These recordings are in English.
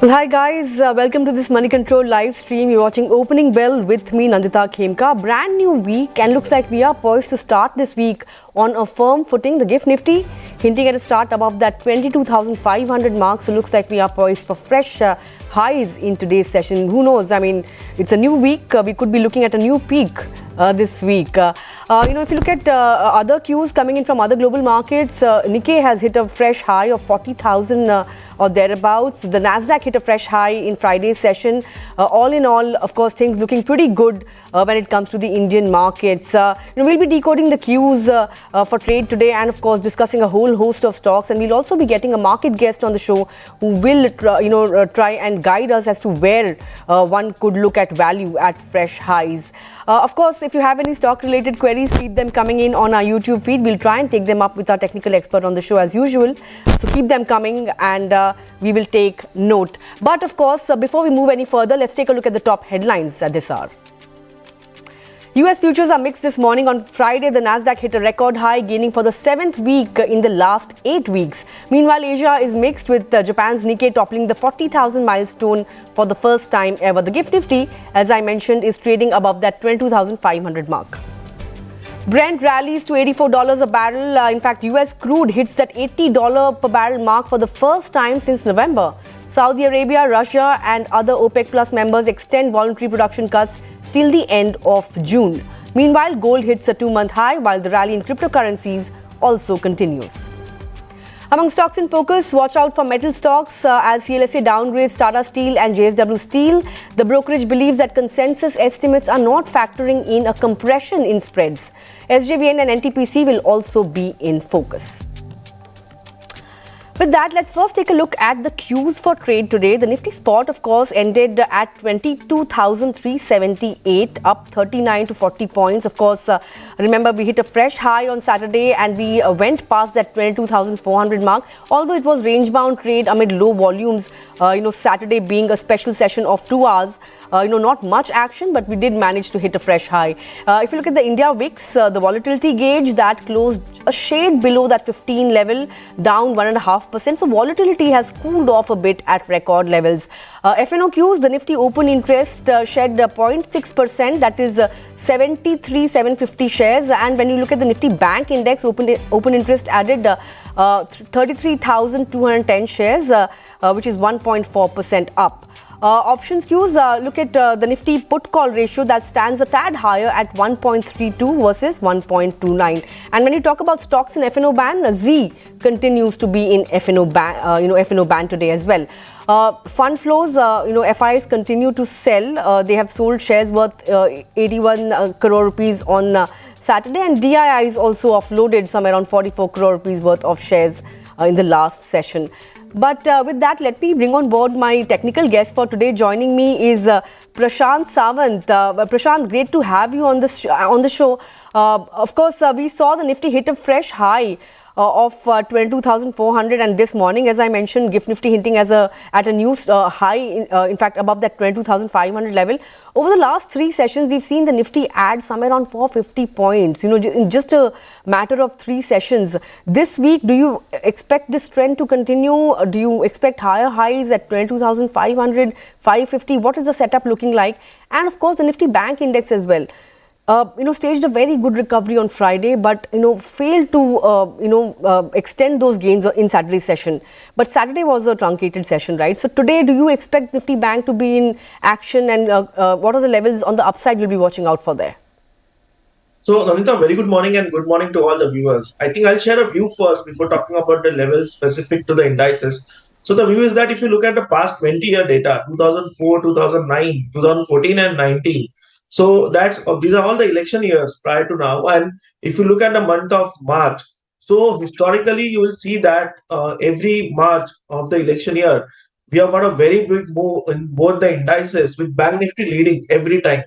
Well, hi guys, welcome to this Money Control live stream. You're watching Opening Bell with me, Nandita Khemka. Brand new week, and looks like we are poised to start this week on a firm footing. The GIFT Nifty hinting at a start above that 22,500 mark. So looks like we are poised for fresh highs in today's session. Who knows? I mean, it's a new week. We could be looking at a new peak this week. If you look at other cues coming in from other global markets, Nikkei has hit a fresh high of 40,000 or thereabouts. The Nasdaq hit a fresh high in Friday's session. All in all, of course, things looking pretty good when it comes to the Indian markets. We'll be decoding the cues for trade today, and of course discussing a whole host of stocks. And we'll also be getting a market guest on the show who will try and guide us as to where one could look at value at fresh highs. Of course, if you have any stock-related queries, keep them coming in on our YouTube feed. We'll try and take them up with our technical expert on the show as usual. So keep them coming, and we will take note. But of course, before we move any further, let's take a look at the top headlines at this hour. US futures are mixed this morning. On Friday, the Nasdaq hit a record high, gaining for the 7th week in the last 8 weeks. Meanwhile, Asia is mixed, with Japan's Nikkei toppling the 40,000 milestone for the first time ever. The GIFT Nifty, as I mentioned, is trading above that 22,500 mark. Brent rallies to $84 a barrel. In fact, US crude hits that $80 per barrel mark for the first time since November. Saudi Arabia, Russia and other OPEC Plus members extend voluntary production cuts till the end of June. Meanwhile, gold hits a 2-month high, while the rally in cryptocurrencies also continues. Among stocks in focus, watch out for metal stocks as CLSA downgrades Tata Steel and JSW Steel. The brokerage believes that consensus estimates are not factoring in a compression in spreads. SJVN and NTPC will also be in focus. With that, let's first take a look at the cues for trade today. The Nifty spot, of course, ended at 22,378, up 39 to 40 points. Of course, remember, we hit a fresh high on Saturday and we went past that 22,400 mark. Although it was range-bound trade amid low volumes, Saturday being a special session of 2 hours, not much action, but we did manage to hit a fresh high. If you look at the India VIX, the volatility gauge, that closed a shade below that 15 level, down 1.5%. So volatility has cooled off a bit at record levels. FNOQs, the Nifty open interest shed 0.6%, that is 73,750 shares. And when you look at the Nifty Bank Index, open interest added 33,210 shares, which is 1.4% up. Options cues, look at the Nifty put call ratio, that stands a tad higher at 1.32 versus 1.29. And when you talk about stocks in FNO ban, Z continues to be in FNO ban today as well. Fund flows, FIs continue to sell. They have sold shares worth 81 crore rupees on Saturday, and DIIs also offloaded some around 44 crore rupees worth of shares in the last session. But with that, let me bring on board my technical guest for today. Joining me is Prashant Sawant. Prashant, great to have you on the show. Of course, we saw the Nifty hit a fresh high of 22,400, and this morning, as I mentioned, GIFT Nifty hinting at a new high, in fact above that 22,500 level. Over the last 3 sessions, we've seen the Nifty add somewhere around 450 points, in just a matter of 3 sessions. This week, do you expect this trend to continue? Do you expect higher highs at 22,500, 550? What is the setup looking like? And of course, the Nifty Bank Index as well. Staged a very good recovery on Friday, but, failed to, extend those gains in Saturday's session. But Saturday was a truncated session, right? So today, do you expect Nifty Bank to be in action, and what are the levels on the upside you'll be watching out for there? So, Nandita, very good morning and good morning to all the viewers. I think I'll share a view first before talking about the levels specific to the indices. So the view is that if you look at the past 20-year data, 2004, 2009, 2014 and 19, so these are all the election years prior to now. And if you look at the month of March, so historically you will see that every March of the election year, we have got a very big move in both the indices, with Bank Nifty leading every time.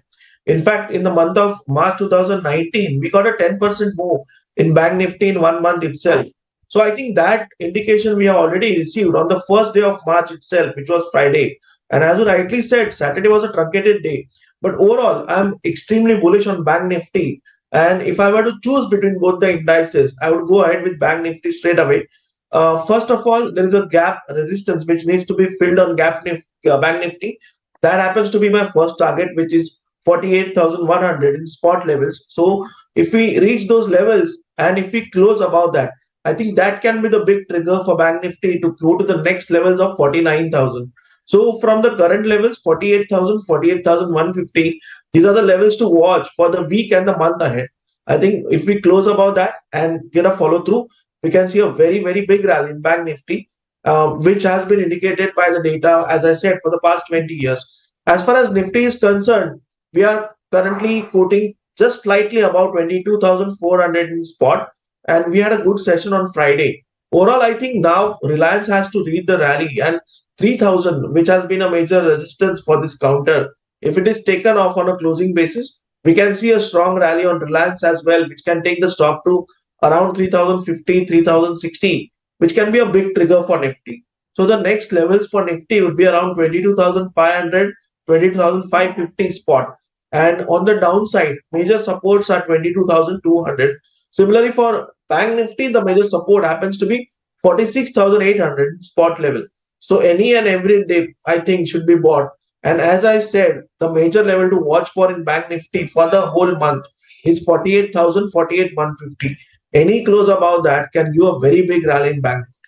In fact, in the month of March 2019, we got a 10% move in Bank Nifty in 1 month itself. So I think that indication we have already received on the first day of March itself, which was Friday. And as you rightly said, Saturday was a truncated day. But overall, I'm extremely bullish on Bank Nifty. And if I were to choose between both the indices, I would go ahead with Bank Nifty straight away. First of all, there is a gap resistance which needs to be filled on Bank Nifty. That happens to be my first target, which is 48,100 in spot levels. So if we reach those levels and if we close above that, I think that can be the big trigger for Bank Nifty to go to the next levels of 49,000. So from the current levels, 48,000, 48,150, these are the levels to watch for the week and the month ahead. I think if we close above that and get a follow through, we can see a very, very big rally in Bank Nifty, which has been indicated by the data, as I said, for the past 20 years. As far as Nifty is concerned, we are currently quoting just slightly above 22,400 in spot, and we had a good session on Friday. Overall, I think now Reliance has to read the rally, and 3,000, which has been a major resistance for this counter, if it is taken off on a closing basis, we can see a strong rally on Reliance as well, which can take the stock to around 3050, 3060, which can be a big trigger for Nifty. So the next levels for Nifty would be around 22,500, 20,550 spot. And on the downside, major supports are 22,200. Similarly, for Bank Nifty, the major support happens to be 46,800 spot level. So any and every dip, I think, should be bought. And as I said, the major level to watch for in Bank Nifty for the whole month is 48,000, 48,150. Any close above that can give a very big rally in Bank Nifty.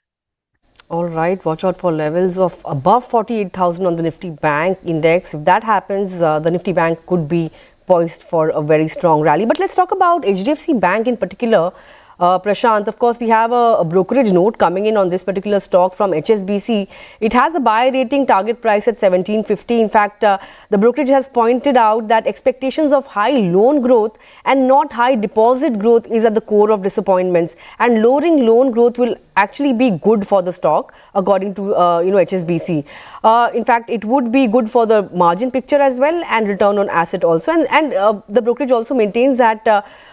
All right, watch out for levels of above 48,000 on the Nifty Bank index. If that happens, the Nifty Bank could be poised for a very strong rally. But let's talk about HDFC Bank in particular. Prashant, of course, we have a brokerage note coming in on this particular stock from HSBC. It has a buy rating, target price at 1750. In fact, the brokerage has pointed out that expectations of high loan growth and not high deposit growth is at the core of disappointments. And lowering loan growth will actually be good for the stock, according to HSBC. In fact, it would be good for the margin picture as well and return on asset also. And the brokerage also maintains that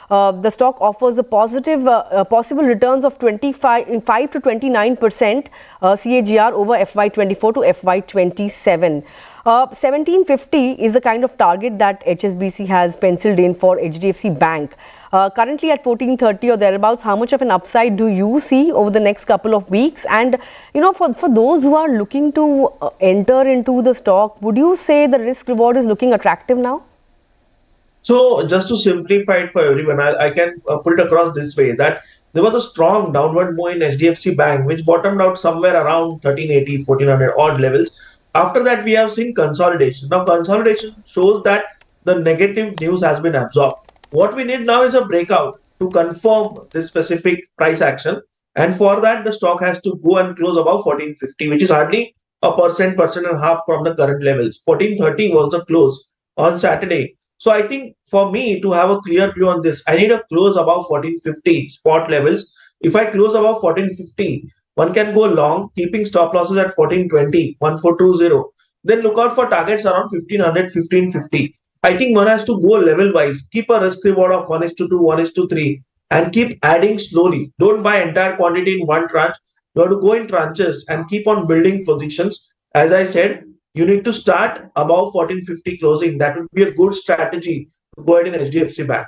the stock offers a positive possible returns of 5 to 29% CAGR over FY24 to FY27. 1750 is the kind of target that HSBC has penciled in for HDFC Bank. Currently at 1430 or thereabouts, how much of an upside do you see over the next couple of weeks? And for those who are looking to enter into the stock, would you say the risk reward is looking attractive now? So just to simplify it for everyone, I can put it across this way, that there was a strong downward move in HDFC Bank, which bottomed out somewhere around 1380, 1400 odd levels. After that, we have seen consolidation. Now, consolidation shows that the negative news has been absorbed. What we need now is a breakout to confirm this specific price action. And for that, the stock has to go and close above 1450, which is hardly a percent and a half from the current levels. 1430 was the close on Saturday. So I think for me to have a clear view on this, I need a close above 1450 spot levels. If I close above 1450, one can go long, keeping stop losses at 1420, 1420. Then look out for targets around 1500, 1550. I think one has to go level wise, keep a risk reward of 1:2, 1:3, and keep adding slowly. Don't buy entire quantity in one tranche. You have to go in tranches and keep on building positions. As I said, you need to start above 1450 closing. That would be a good strategy to go ahead in HDFC Bank.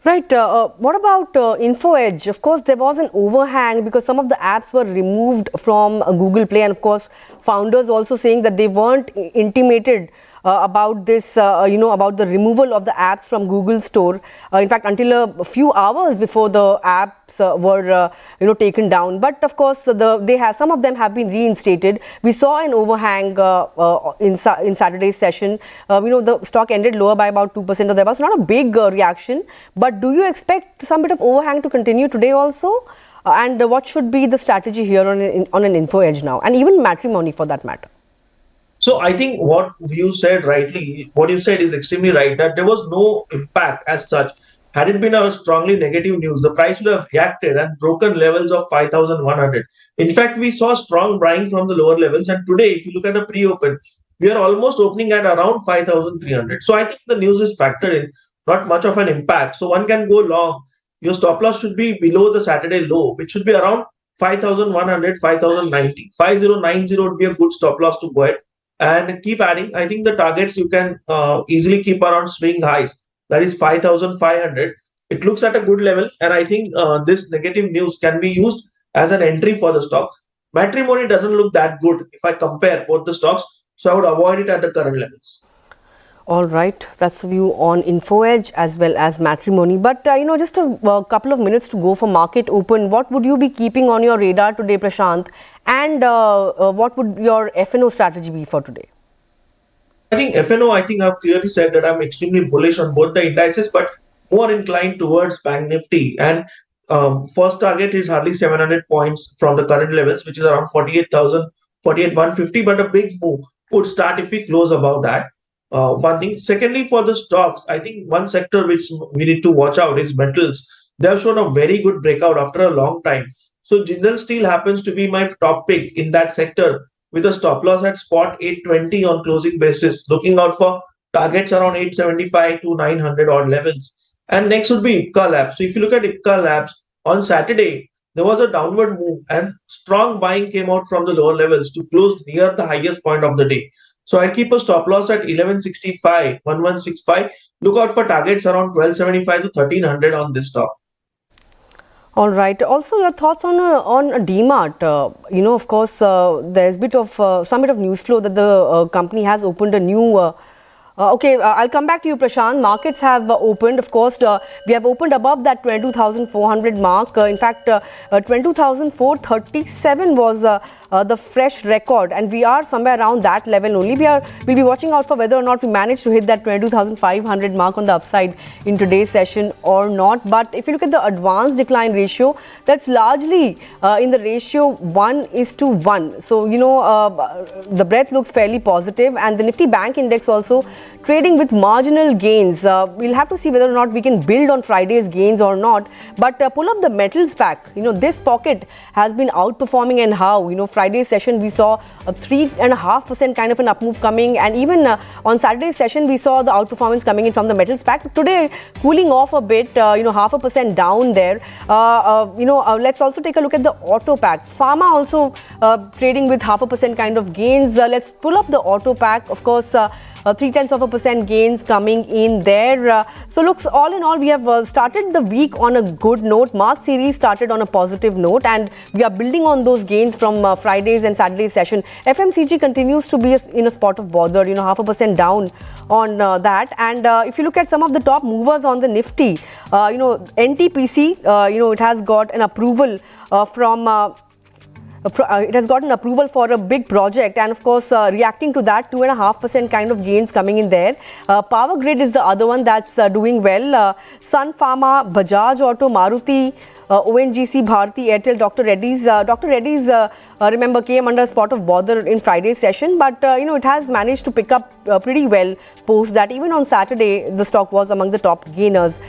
Right. What about Info Edge? Of course, there was an overhang because some of the apps were removed from Google Play, and of course, founders also saying that they weren't intimated about this, about the removal of the apps from Google Store. In fact, until a few hours before the apps were, taken down. But of course, some of them have been reinstated. We saw an overhang in Saturday's session. The stock ended lower by about 2% or thereabouts. Not a big reaction, but do you expect some bit of overhang to continue today also? And what should be the strategy here on an Info Edge now, and even Matrimony for that matter? So I think what you said is extremely right, that there was no impact as such. Had it been a strongly negative news, the price would have reacted and broken levels of 5,100. In fact, we saw strong buying from the lower levels. And today, if you look at the pre-open, we are almost opening at around 5,300. So I think the news is factored in, not much of an impact. So one can go long. Your stop loss should be below the Saturday low, which should be around 5,100, 5,090. 5,090 would be a good stop loss to go ahead and keep adding. I think the targets you can easily keep around swing highs. That is 5,500. It looks at a good level, and I think this negative news can be used as an entry for the stock. Matrimony doesn't look that good if I compare both the stocks, so I would avoid it at the current levels. All right, that's the view on InfoEdge as well as Matrimony. But just a couple of minutes to go for market open. What would you be keeping on your radar today, Prashant? And what would your FNO strategy be for today? I think FNO, I think I've clearly said that I'm extremely bullish on both the indices, but more inclined towards Bank Nifty. And first target is hardly 700 points from the current levels, which is around 48,000, 48,150. But a big move would start if we close above that. One thing. Secondly, for the stocks, I think one sector which we need to watch out is metals. They have shown a very good breakout after a long time. So Jindal Steel happens to be my top pick in that sector with a stop loss at spot 820 on closing basis, looking out for targets around 875 to 900 odd levels. And next would be Ipca Labs. So if you look at Ipca Labs on Saturday, there was a downward move and strong buying came out from the lower levels to close near the highest point of the day. So I'd keep a stop loss at 1165, 1165. Look out for targets around 1275 to 1300 on this stock. All right. Also, your thoughts on a DMart. Of course, there's some bit of news flow that the company has opened a new. I'll come back to you, Prashant. Markets have opened. Of course, we have opened above that 22,400 mark. In fact, 22,437 was the fresh record, and we are somewhere around that level only. We'll be watching out for whether or not we manage to hit that 22,500 mark on the upside in today's session or not. But if you look at the advanced decline ratio, that's largely in the ratio 1:1. So the breadth looks fairly positive, and the Nifty Bank Index also trading with marginal gains. We'll have to see whether or not we can build on Friday's gains or not. But pull up the metals pack. This pocket has been outperforming, and how? Friday's session we saw a 3.5% kind of an up move coming, and even on Saturday's session we saw the outperformance coming in from the metals pack. Today cooling off a bit, 0.5% down there. Let's also take a look at the auto pack. Pharma also trading with 0.5% kind of gains. Let's pull up the auto pack. Of course, 0.3% gains coming in there. So looks all in all, we have started the week on a good note. March series started on a positive note, and we are building on those gains from Friday's and Saturday's session. FMCG continues to be in a spot of bother, 0.5% down on that. And if you look at some of the top movers on the Nifty, NTPC, it has got an approval it has gotten approval for a big project, and of course reacting to that, 2.5% kind of gains coming in there. Power Grid is the other one that's doing well. Sun Pharma, Bajaj Auto, Maruti, ONGC, Bharti Airtel, Dr. Reddy's. Dr. Reddy's, remember, came under a spot of bother in Friday's session, but it has managed to pick up pretty well post that. Even on Saturday, the stock was among the top gainers.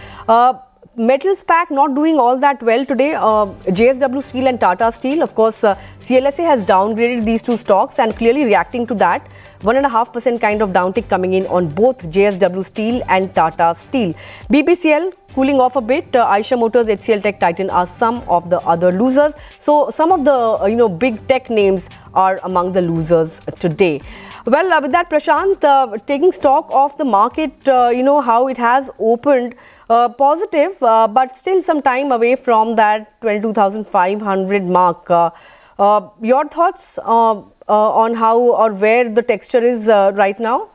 Metals pack not doing all that well today. JSW Steel and Tata Steel. Of course, CLSA has downgraded these two stocks, and clearly reacting to that, 1.5% kind of downtick coming in on both JSW Steel and Tata Steel. BPCL cooling off a bit. Eicher Motors, HCL Tech, Titan are some of the other losers. So some of the big tech names are among the losers today. Well, with that, Prashant, taking stock of the market, how it has opened positive, but still some time away from that 22,500 mark. Your thoughts on how or where the texture is right now?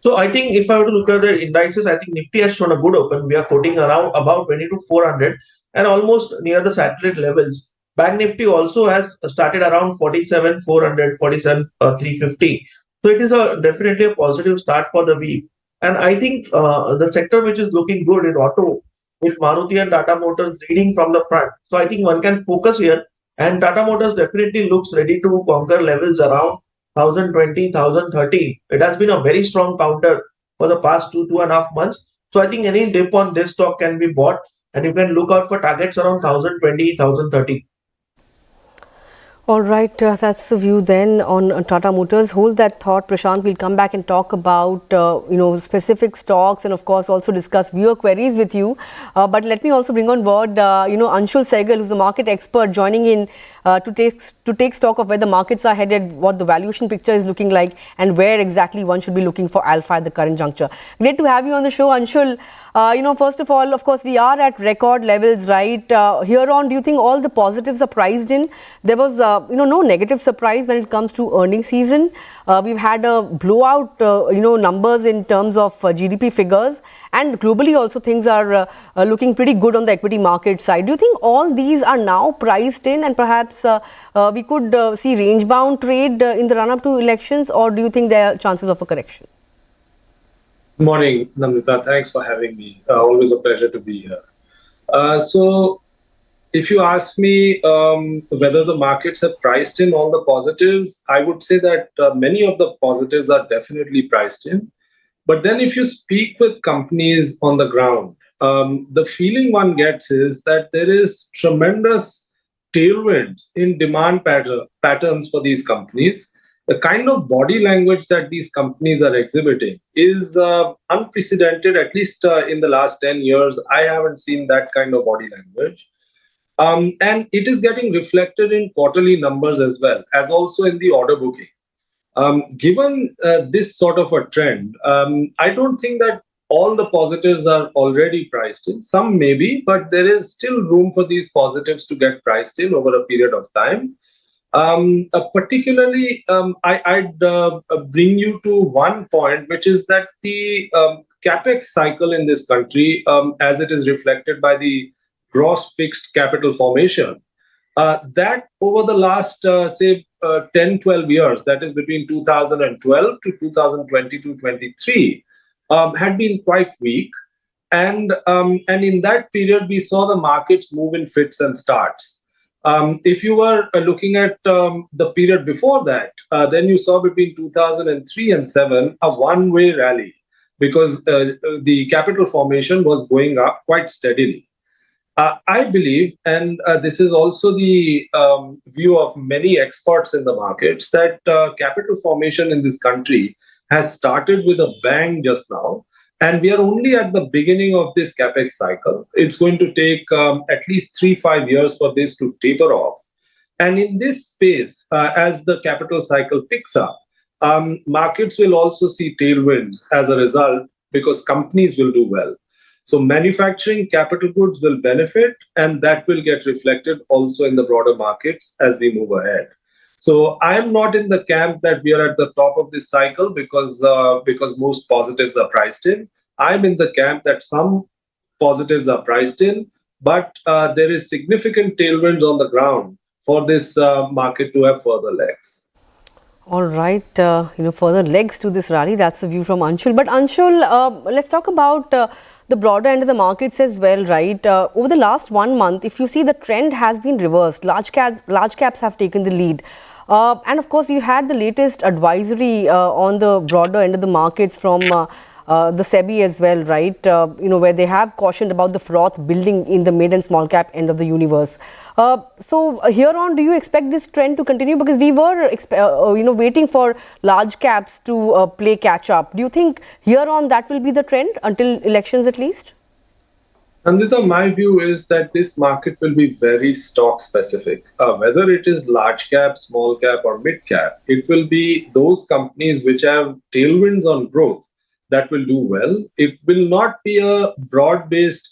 So I think if I were to look at the indices, I think Nifty has shown a good open. We are quoting around about 22,400 and almost near the satellite levels. Bank Nifty also has started around 47,400, 47,350. So it is definitely a positive start for the week. And I think the sector which is looking good is auto, with Maruti and Tata Motors leading from the front. So I think one can focus here, and Tata Motors definitely looks ready to conquer levels around 1,020, 1,030. It has been a very strong counter for the past 2.5 months. So I think any dip on this stock can be bought, and you can look out for targets around 1,020, 1,030. All right, that's the view then on Tata Motors. Hold that thought, Prashant. We'll come back and talk about specific stocks, and of course also discuss viewer queries with you. But let me also bring on board Anshul Saigal, who's a market expert, joining in to take stock of where the markets are headed, what the valuation picture is looking like, and where exactly one should be looking for alpha at the current juncture. Great to have you on the show, Anshul. First of all, of course, we are at record levels, right? Here on, do you think all the positives are priced in? There was, no negative surprise when it comes to earnings season. We've had a blowout, numbers in terms of GDP figures, and globally also things are looking pretty good on the equity market side. Do you think all these are now priced in, and perhaps we could see range-bound trade in the run-up to elections, or do you think there are chances of a correction? Good morning, Nandita. Thanks for having me. Always a pleasure to be here. So, if you ask me whether the markets have priced in all the positives, I would say that many of the positives are definitely priced in. But then if you speak with companies on the ground, the feeling one gets is that there is tremendous tailwinds in demand patterns for these companies. The kind of body language that these companies are exhibiting is unprecedented, at least in the last 10 years. I haven't seen that kind of body language. And it is getting reflected in quarterly numbers as well, as also in the order booking. Given this sort of a trend, I don't think that all the positives are already priced in. Some may be, but there is still room for these positives to get priced in over a period of time. Particularly, I'd bring you to one point, which is that the capex cycle in this country, as it is reflected by the gross fixed capital formation, that over the last, 10, 12 years, that is between 2012 to 2022-23, had been quite weak. And in that period, we saw the markets move in fits and starts. If you were looking at the period before that, then you saw between 2003 and 7 a one-way rally, because the capital formation was going up quite steadily. I believe, and this is also the view of many experts in the markets, that capital formation in this country has started with a bang just now. And we are only at the beginning of this capex cycle. It's going to take at least 3-5 years for this to taper off. And in this space, as the capital cycle picks up, markets will also see tailwinds as a result, because companies will do well. So manufacturing capital goods will benefit, and that will get reflected also in the broader markets as we move ahead. So I am not in the camp that we are at the top of this cycle because most positives are priced in. I'm in the camp that some positives are priced in, but there is significant tailwinds on the ground for this market to have further legs. All right, further legs to this rally. That's the view from Anshul. But Anshul, let's talk about the broader end of the markets as well, right? Over the last 1 month, if you see, the trend has been reversed. Large caps have taken the lead. And of course, you had the latest advisory on the broader end of the markets from the SEBI as well, right? Where they have cautioned about the froth building in the mid and small cap end of the universe. So here on, do you expect this trend to continue? Because we were, waiting for large caps to play catch up. Do you think here on that will be the trend until elections at least? Nandita, my view is that this market will be very stock specific. Whether it is large cap, small cap, or mid cap, it will be those companies which have tailwinds on growth that will do well. It will not be a broad-based,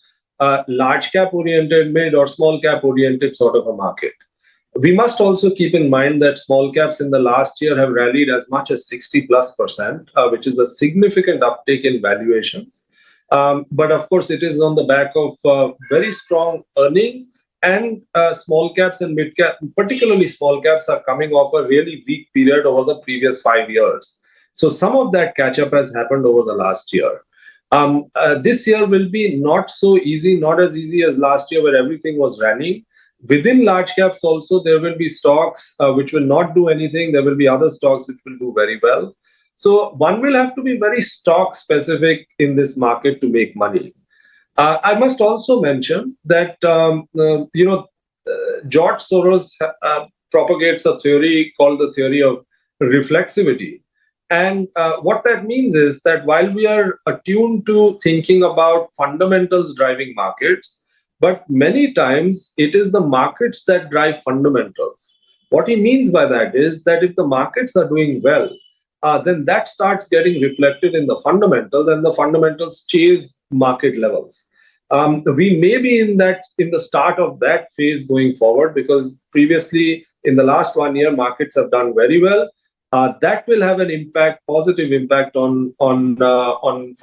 large cap oriented, mid or small cap oriented sort of a market. We must also keep in mind that small caps in the last year have rallied as much as 60+%, which is a significant uptick in valuations. But of course, it is on the back of very strong earnings, and small caps and mid cap, particularly small caps, are coming off a really weak period over the previous 5 years. So some of that catch up has happened over the last year. This year will be not so easy, not as easy as last year where everything was running. Within large caps also, there will be stocks which will not do anything. There will be other stocks which will do very well. So one will have to be very stock specific in this market to make money. I must also mention that George Soros propagates a theory called the theory of reflexivity. And what that means is that while we are attuned to thinking about fundamentals driving markets, But many times it is the markets that drive fundamentals. What he means by that is that if the markets are doing well, then that starts getting reflected in the fundamentals, and the fundamentals chase market levels. We may be in the start of that phase going forward, because previously in the last 1 year markets have done very well. That will have an impact, positive impact on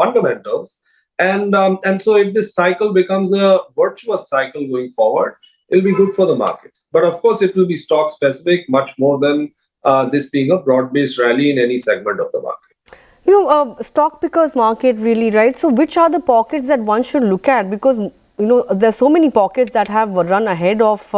fundamentals, and so if this cycle becomes a virtuous cycle going forward, it'll be good for the markets. But of course, it will be stock specific much more than this being a broad-based rally in any segment of the market. Stock pickers market, really, right? So which are the pockets that one should look at? Because, there's so many pockets that have run ahead of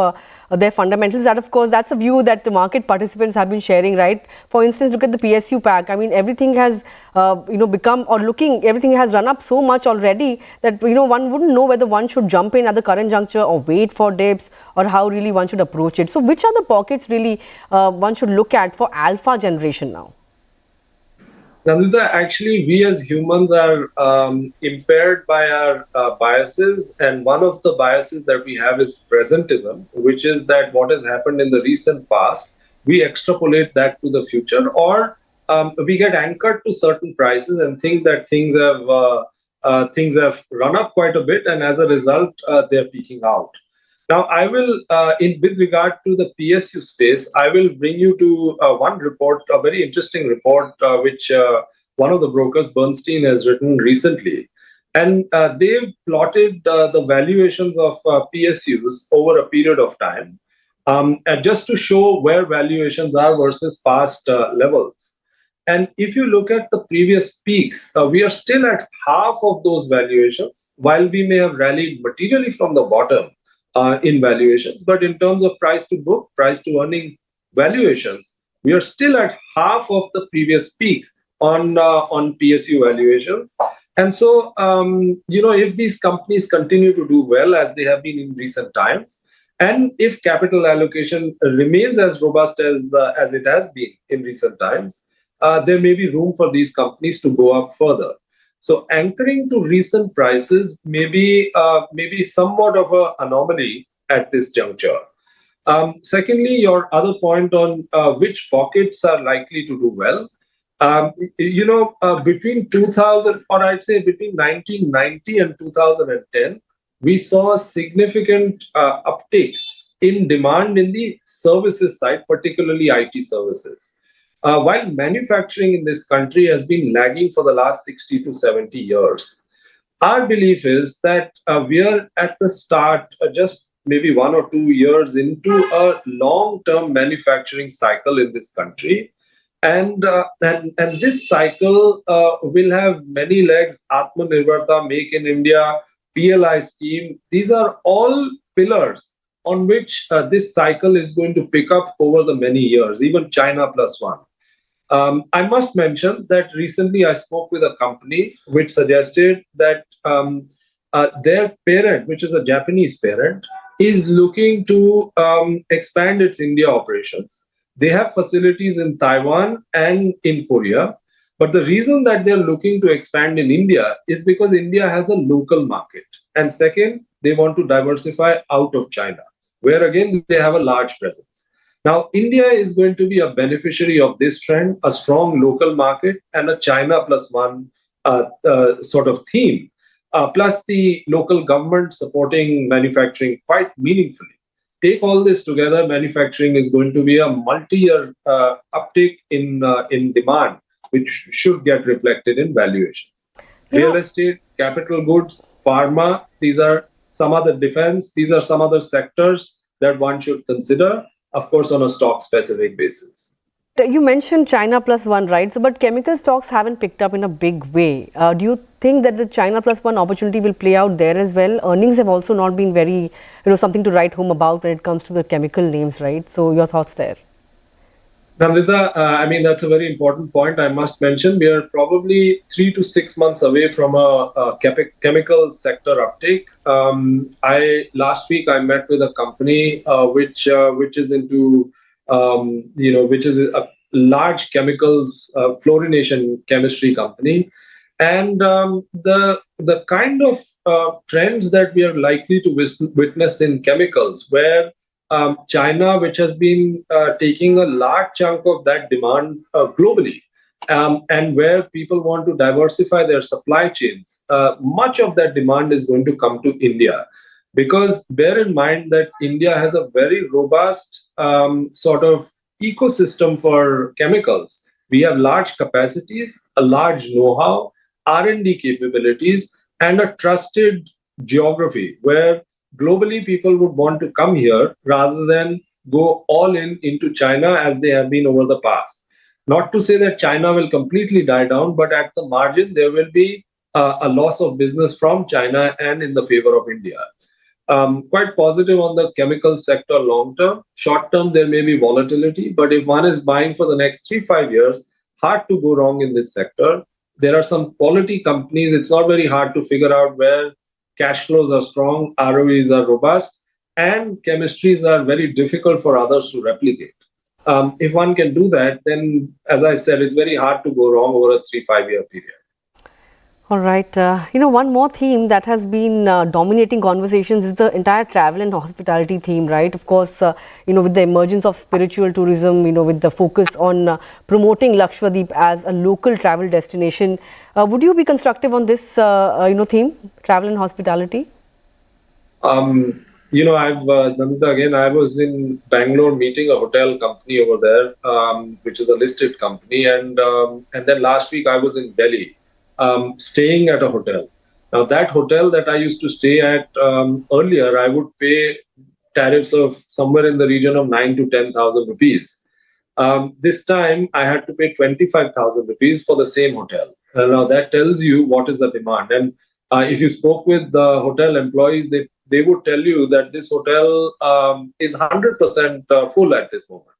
their fundamentals. That, of course, that's a view that the market participants have been sharing, right? For instance, look at the PSU pack. I mean, everything has, everything has run up so much already that, one wouldn't know whether one should jump in at the current juncture or wait for dips, or how really one should approach it. So which are the pockets really one should look at for alpha generation now? Nandita, actually, we as humans are impaired by our biases, and one of the biases that we have is presentism, which is that what has happened in the recent past, we extrapolate that to the future, or we get anchored to certain prices and think that things have run up quite a bit, and as a result, they're peaking out. Now, I will, with regard to the PSU space, I will bring you to one report, a very interesting report, which one of the brokers, Bernstein, has written recently. And they've plotted the valuations of PSUs over a period of time, and just to show where valuations are versus past levels. And if you look at the previous peaks, we are still at half of those valuations, while we may have rallied materially from the bottom in valuations. But in terms of price to book, price to earning valuations, we are still at half of the previous peaks on PSU valuations. And so, if these companies continue to do well as they have been in recent times, and if capital allocation remains as robust as it has been in recent times, there may be room for these companies to go up further. So anchoring to recent prices may be somewhat of an anomaly at this juncture. Secondly, your other point on which pockets are likely to do well. Between 2000, or I'd say between 1990 and 2010, we saw a significant uptick in demand in the services side, particularly IT services. While manufacturing in this country has been lagging for the last 60 to 70 years, our belief is that we are at the start, just maybe 1 or 2 years into a long-term manufacturing cycle in this country. And this cycle will have many legs: Atmanirbharta, Make in India, PLI scheme. These are all pillars on which this cycle is going to pick up over the many years, even China plus one. I must mention that recently I spoke with a company which suggested that their parent, which is a Japanese parent, is looking to expand its India operations. They have facilities in Taiwan and in Korea. But the reason that they're looking to expand in India is because India has a local market. And second, they want to diversify out of China, where again, they have a large presence. Now, India is going to be a beneficiary of this trend, a strong local market and a China plus one sort of theme, plus the local government supporting manufacturing quite meaningfully. Take all this together, manufacturing is going to be a multi-year uptick in demand, which should get reflected in valuations. Real estate, capital goods, pharma, these are some other defense, these are some other sectors that one should consider, of course, on a stock-specific basis. You mentioned China plus one, right? So, but chemical stocks haven't picked up in a big way. Do you think that the China plus one opportunity will play out there as well? Earnings have also not been very, something to write home about when it comes to the chemical names, right? So, your thoughts there? Nandita, that's a very important point. I must mention we are probably 3 to 6 months away from a chemical sector uptake. Last week I met with a company which is into which is a large chemicals fluorination chemistry company, And the kind of trends that we are likely to witness in chemicals, where China, which has been taking a large chunk of that demand globally, and where people want to diversify their supply chains, much of that demand is going to come to India. Because bear in mind that India has a very robust sort of ecosystem for chemicals. We have large capacities, a large know-how, R&D capabilities, and a trusted geography where globally people would want to come here rather than go all in into China as they have been over the past. Not to say that China will completely die down, but at the margin, there will be a loss of business from China and in the favor of India. Quite positive on the chemical sector long term. Short term, there may be volatility, but if one is buying for the next 3-5 years, hard to go wrong in this sector. There are some quality companies. It's not very hard to figure out where cash flows are strong, ROEs are robust, and chemistries are very difficult for others to replicate. If one can do that, then, as I said, it's very hard to go wrong over a 3-5 year period. All right. One more theme that has been dominating conversations is the entire travel and hospitality theme, right? Of course, with the emergence of spiritual tourism, with the focus on promoting Lakshadweep as a local travel destination. Would you be constructive on this, theme, travel and hospitality? Nandita, again, I was in Bangalore meeting a hotel company over there, which is a listed company. And then last week I was in Delhi. Staying at a hotel. Now, that hotel that I used to stay at earlier, I would pay tariffs of somewhere in the region of 9,000 to 10,000 rupees. This time, I had to pay 25,000 rupees for the same hotel. Now, that tells you what is the demand. And if you spoke with the hotel employees, they would tell you that this hotel is 100% full at this moment.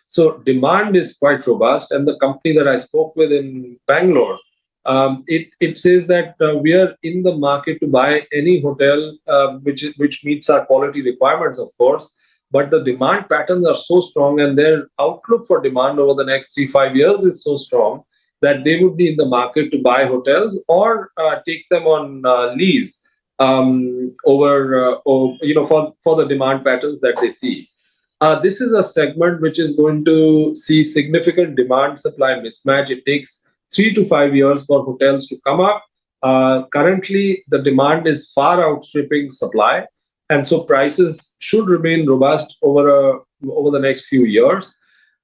So, demand is quite robust. And the company that I spoke with in Bangalore, it says that we are in the market to buy any hotel which meets our quality requirements, of course. But the demand patterns are so strong, and their outlook for demand over the next 3-5 years is so strong that they would be in the market to buy hotels or take them on lease for the demand patterns that they see. This is a segment which is going to see significant demand-supply mismatch. It takes 3 to 5 years for hotels to come up. Currently, the demand is far outstripping supply, and so prices should remain robust over the next few years.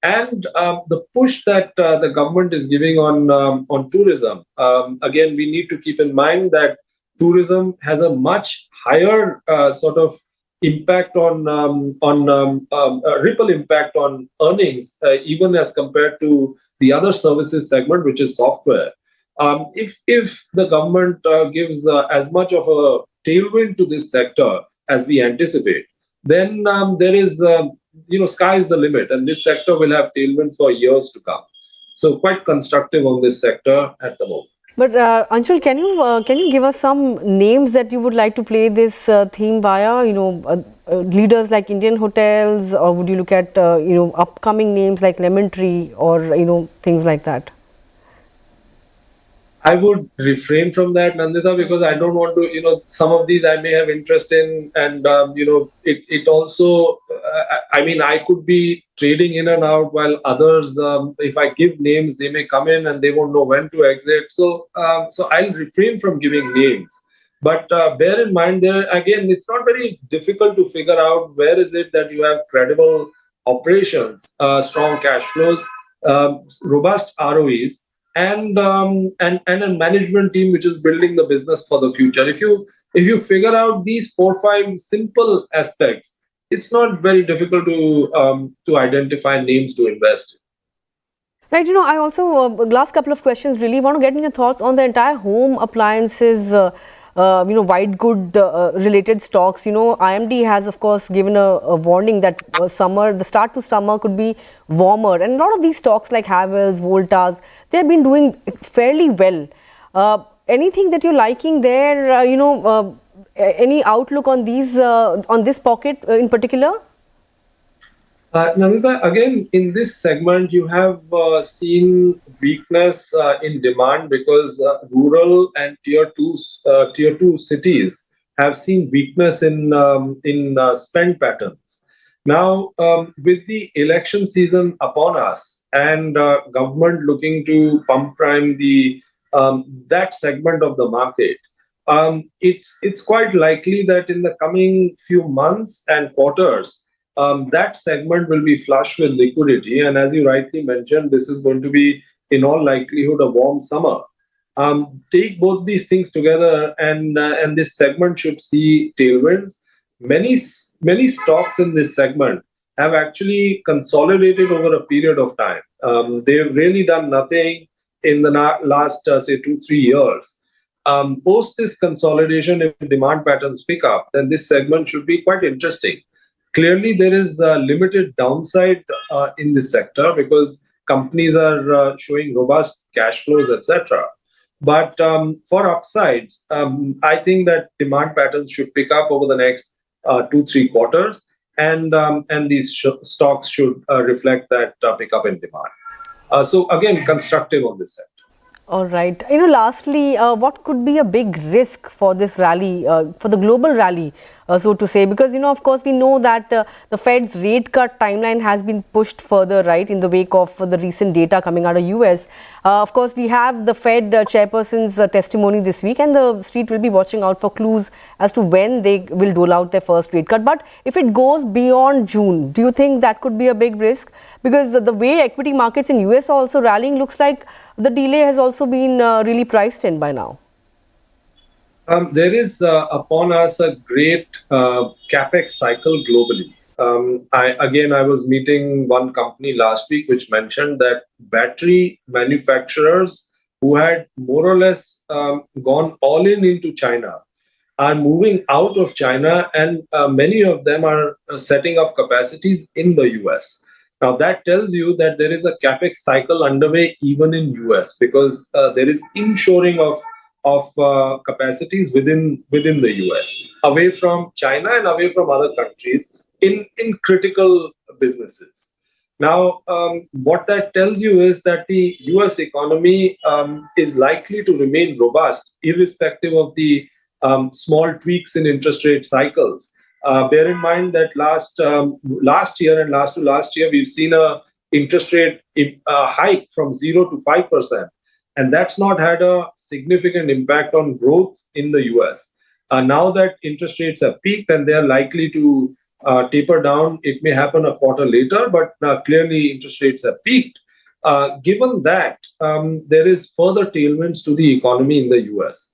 And the push that the government is giving on tourism, again, we need to keep in mind that tourism has a much higher sort of impact on ripple impact on earnings, even as compared to the other services segment, which is software. If the government gives as much of a tailwind to this sector as we anticipate, then there is, sky is the limit, and this sector will have tailwind for years to come. So quite constructive on this sector at the moment. But Anshul, can you give us some names that you would like to play this theme via? Leaders like Indian Hotels, or would you look at upcoming names like Lemon Tree, or things like that? I would refrain from that, Nandita, because I don't want to, some of these I may have interest in, and, it also, I could be trading in and out while others, if I give names, they may come in and they won't know when to exit. So I'll refrain from giving names. But bear in mind, again, it's not very difficult to figure out where is it that you have credible operations, strong cash flows, robust ROEs, and a management team which is building the business for the future. If you figure out these 4-5 simple aspects, it's not very difficult to identify names to invest in. Right, I also, last couple of questions, really want to get your thoughts on the entire home appliances, white good related stocks. IMD has, of course, given a warning that the start to summer could be warmer. And a lot of these stocks like Havells, Voltas, they've been doing fairly well. Anything that you're liking there, any outlook on these, on this pocket in particular? Nandita, again, in this segment, you have seen weakness in demand because rural and tier two cities have seen weakness in spend patterns. Now, with the election season upon us and government looking to pump prime the that segment of the market, it's quite likely that in the coming few months and quarters that segment will be flush with liquidity. And as you rightly mentioned, this is going to be, in all likelihood, a warm summer. Take both these things together, and this segment should see tailwinds. Many stocks in this segment have actually consolidated over a period of time. They've really done nothing in the last, say, 2-3 years. Post this consolidation, if demand patterns pick up, then this segment should be quite interesting. Clearly, there is limited downside in this sector because companies are showing robust cash flows, etc. But for upsides, I think that demand patterns should pick up over the next 2-3 quarters, and these stocks should reflect that pickup in demand. So again, constructive on this sector. All right. Lastly, what could be a big risk for this rally, for the global rally, so to say? Because, of course, we know that the Fed's rate cut timeline has been pushed further, right, in the wake of the recent data coming out of US. Of course, we have the Fed chairperson's testimony this week, and the street will be watching out for clues as to when they will dole out their first rate cut. But if it goes beyond June, do you think that could be a big risk? Because the way equity markets in US are also rallying, looks like the delay has also been really priced in by now. There is upon us a great capex cycle globally. I was meeting one company last week which mentioned that battery manufacturers who had more or less gone all in into China are moving out of China, and many of them are setting up capacities in the US. Now that tells you that there is a capex cycle underway even in US, because there is inshoring of capacities within the US, away from China and away from other countries in critical businesses. Now, what that tells you is that the US economy is likely to remain robust, irrespective of the small tweaks in interest rate cycles. Bear in mind that last year and last to last year, we've seen a interest rate hike from 0 to 5%. And that's not had a significant impact on growth in the US. Now that interest rates have peaked and they are likely to taper down, it may happen a quarter later, but clearly interest rates have peaked. Given that, there is further tailwinds to the economy in the US.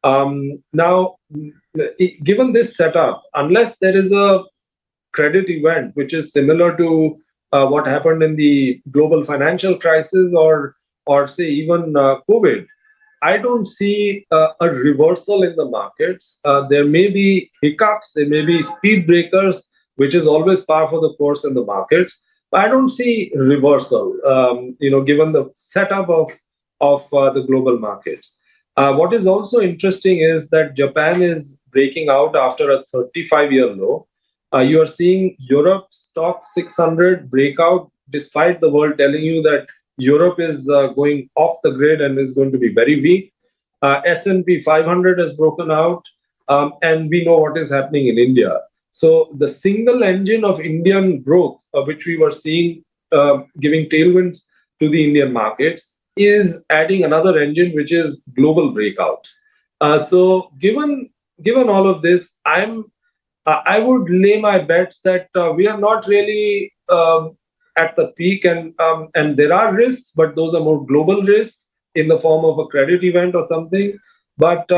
Now, given this setup, unless there is a credit event which is similar to what happened in the global financial crisis or say even COVID, I don't see a reversal in the markets. There may be hiccups, there may be speed breakers, which is always par for the course in the markets. But I don't see reversal, given the setup of the global markets. What is also interesting is that Japan is breaking out after a 35-year low. You are seeing Europe stock 600 break out, despite the world telling you that Europe is going off the grid and is going to be very weak. S&P 500 has broken out, and we know what is happening in India. So the single engine of Indian growth, which we were seeing giving tailwinds to the Indian markets, is adding another engine, which is global breakouts. So given all of this, I would lay my bets that we are not really at the peak, and there are risks, but those are more global risks in the form of a credit event or something. But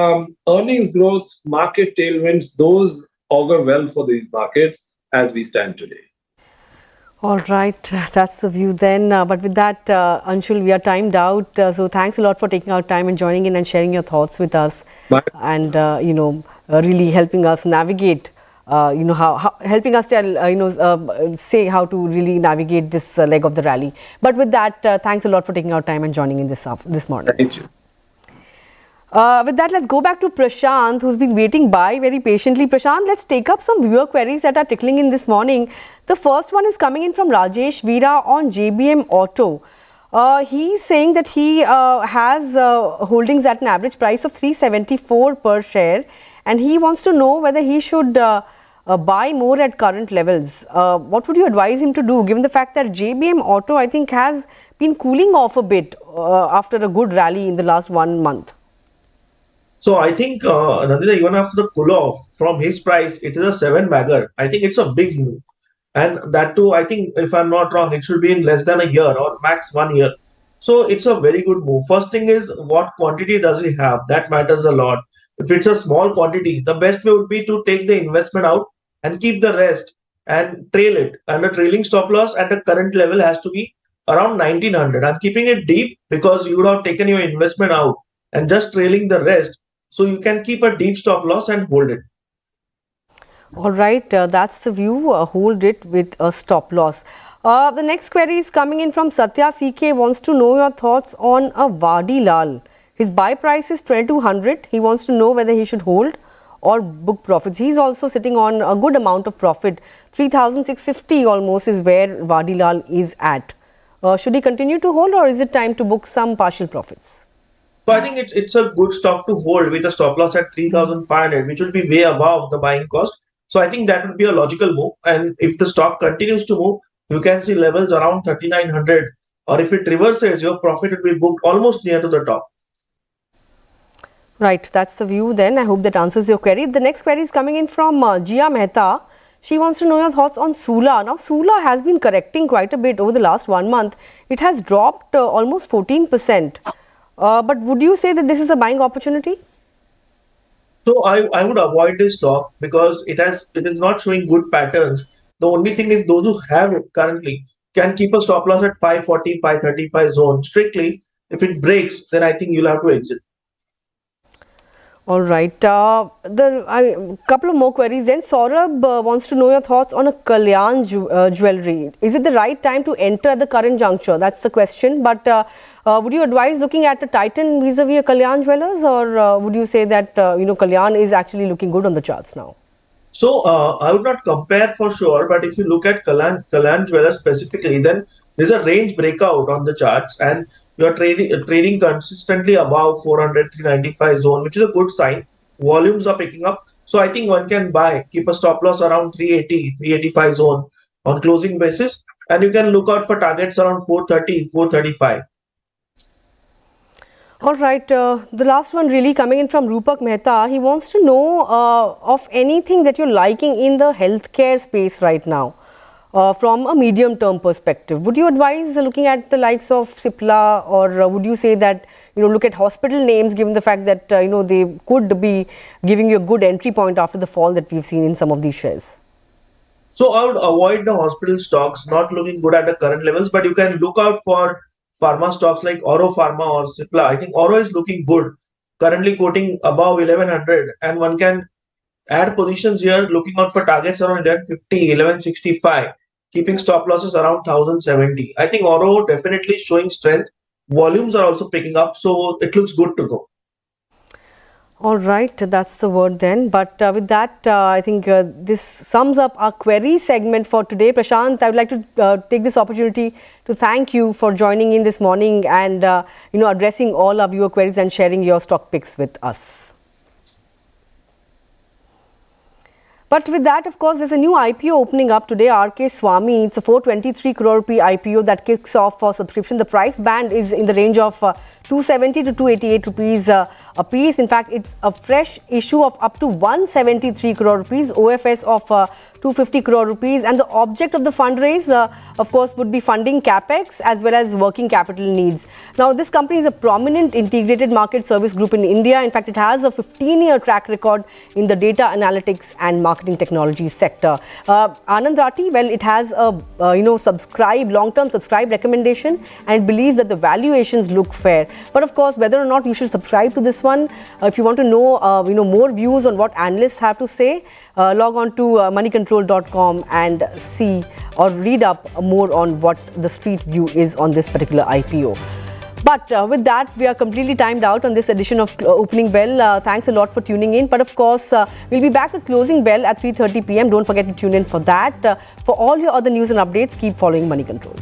earnings growth, market tailwinds, those augur well for these markets as we stand today. All right, that's the view then. But with that, Anshul, we are timed out. So thanks a lot for taking out time and joining in and sharing your thoughts with us, and really helping us navigate. Helping us tell, say how to really navigate this leg of the rally. But with that, thanks a lot for taking out time and joining in this morning. Thank you. With that, let's go back to Prashant, who's been waiting by very patiently. Prashant, let's take up some viewer queries that are tickling in this morning. The first one is coming in from Rajesh Veera on JBM Auto. He's saying that he has holdings at an average price of 374 per share, and he wants to know whether he should buy more at current levels. What would you advise him to do, given the fact that JBM Auto, I think, has been cooling off a bit after a good rally in the last 1 month? So I think, Nandita, even after the cool off from his price, it is a 7-bagger. I think it's a big move. And that too, I think, if I'm not wrong, it should be in less than a year or max 1 year. So it's a very good move. First thing is, what quantity does he have? That matters a lot. If it's a small quantity, the best way would be to take the investment out and keep the rest and trail it. And the trailing stop loss at the current level has to be around 1900. I'm keeping it deep because you would have taken your investment out and just trailing the rest. So you can keep a deep stop loss and hold it. All right, that's the view. Hold it with a stop loss. The next query is coming in from Satya CK. Wants to know your thoughts on a Vadilal. His buy price is 2200. He wants to know whether he should hold or book profits. He's also sitting on a good amount of profit. 3650 almost is where Vadilal is at. Should he continue to hold, or is it time to book some partial profits? So I think it's a good stock to hold with a stop loss at 3,500, which will be way above the buying cost. So I think that would be a logical move. And if the stock continues to move, you can see levels around 3,900. Or if it reverses, your profit will be booked almost near to the top. Right, that's the view then. I hope that answers your query. The next query is coming in from Jia Mehta. She wants to know your thoughts on Sula. Now, Sula has been correcting quite a bit over the last 1 month. It has dropped almost 14%. But would you say that this is a buying opportunity? So I would avoid this stock because it is not showing good patterns. The only thing is, those who have it currently can keep a stop loss at 540, 535 zone strictly. If it breaks, then I think you'll have to exit. All right. A couple of more queries then. Saurabh wants to know your thoughts on a Kalyan jewelry. Is it the right time to enter at the current juncture? That's the question. But would you advise looking at a Titan vis-a-vis a Kalyan Jewellers, or would you say that Kalyan is actually looking good on the charts now? So I would not compare for sure, but if you look at Kalyan Jewellers specifically, then there's a range breakout on the charts, and you're trading consistently above 400, 395 zone, which is a good sign. Volumes are picking up. So I think one can buy, keep a stop loss around 380, 385 zone on closing basis, and you can look out for targets around 430, 435. All right, the last one really coming in from Rupak Mehta. He wants to know of anything that you're liking in the healthcare space right now from a medium term perspective. Would you advise looking at the likes of Cipla, or would you say that look at hospital names, given the fact that they could be giving you a good entry point after the fall that we've seen in some of these shares? So I would avoid the hospital stocks, not looking good at the current levels, but you can look out for pharma stocks like Oro Pharma or Cipla. I think Oro is looking good, currently quoting above 1100, and one can add positions here, looking out for targets around 1150, 1165, keeping stop losses around 1070. I think Oro definitely showing strength. Volumes are also picking up, so it looks good to go. All right, that's the word then. But with that, I think this sums up our query segment for today. Prashant, I would like to take this opportunity to thank you for joining in this morning and addressing all of your queries and sharing your stock picks with us. But with that, of course, there's a new IPO opening up today, RK Swamy. It's a 423 crore rupee IPO that kicks off for subscription. The price band is in the range of 270 to 288 rupees a piece. In fact, it's a fresh issue of up to 173 crore rupees, OFS of 250 crore rupees. And the object of the fundraise, of course, would be funding capex as well as working capital needs. Now, this company is a prominent integrated market service group in India. In fact, it has a 15-year track record in the data analytics and marketing technology sector. Anand Rathi, well, it has a long-term subscribe recommendation, and it believes that the valuations look fair. But of course, whether or not you should subscribe to this one, if you want to know more views on what analysts have to say, log on to moneycontrol.com and see or read up more on what the street view is on this particular IPO. But with that, we are completely timed out on this edition of Opening Bell. Thanks a lot for tuning in. But of course, we'll be back with Closing Bell at 3:30 p.m. Don't forget to tune in for that. For all your other news and updates, keep following Money Control.